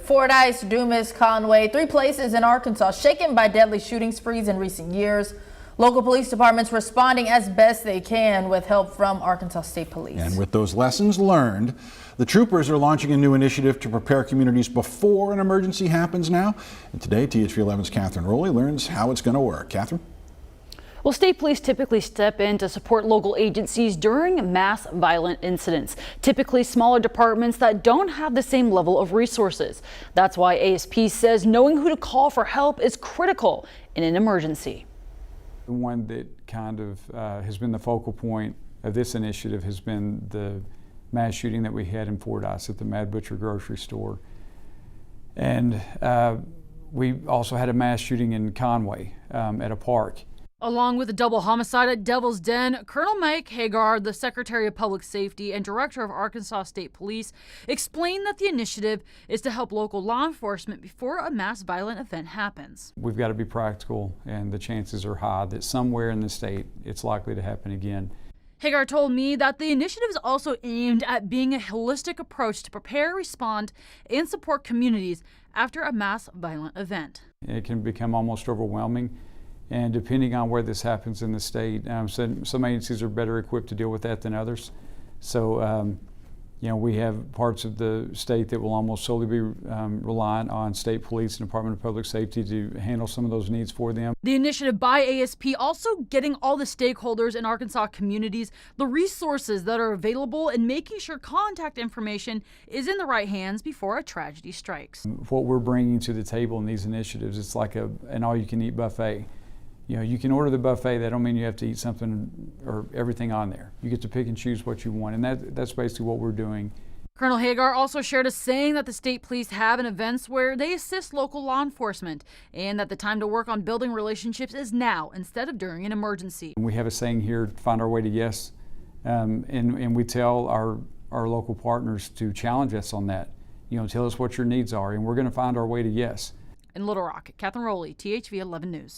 Fordyce, Dumas, Conway, 3 places in Arkansas shaken by deadly shooting sprees in recent years. Local police departments responding as best they can with help from Arkansas State Police. And with those lessons learned, the troopers are launching a new initiative to prepare communities before an emergency happens now. And today, THV 11's Catherine Rowley learns how it's going to work. Catherine? Well, state police typically step in to support local agencies during mass violent incidents, typically smaller departments that don't have the same level of resources. That's why ASP says knowing who to call for help is critical in an emergency. The one that kind of has been the focal point of this initiative has been the mass shooting that we had in Fordyce at the Mad Butcher grocery store. And we also had a mass shooting in Conway at a park. Along with a double homicide at Devil's Den, Colonel Mike Hagar, the Secretary of Public Safety and Director of Arkansas State Police, explained that the initiative is to help local law enforcement before a mass violent event happens. We've got to be practical, and the chances are high that somewhere in the state it's likely to happen again. Hagar told me that the initiative is also aimed at being a holistic approach to prepare, respond, and support communities after a mass violent event. It can become almost overwhelming. And depending on where this happens in the state, some agencies are better equipped to deal with that than others. So, we have parts of the state that will almost solely be reliant on state police and Department of Public Safety to handle some of those needs for them. The initiative by ASP also getting all the stakeholders in Arkansas communities the resources that are available and making sure contact information is in the right hands before a tragedy strikes. What we're bringing to the table in these initiatives, it's like an all-you-can-eat buffet. You can order the buffet. That don't mean you have to eat something or everything on there. You get to pick and choose what you want, and that's basically what we're doing. Colonel Hagar also shared a saying that the state police have in events where they assist local law enforcement, and that the time to work on building relationships is now instead of during an emergency. We have a saying here, find our way to yes, and we tell our local partners to challenge us on that. Tell us what your needs are, and we're going to find our way to yes. In Little Rock, Catherine Rowley, THV 11 News.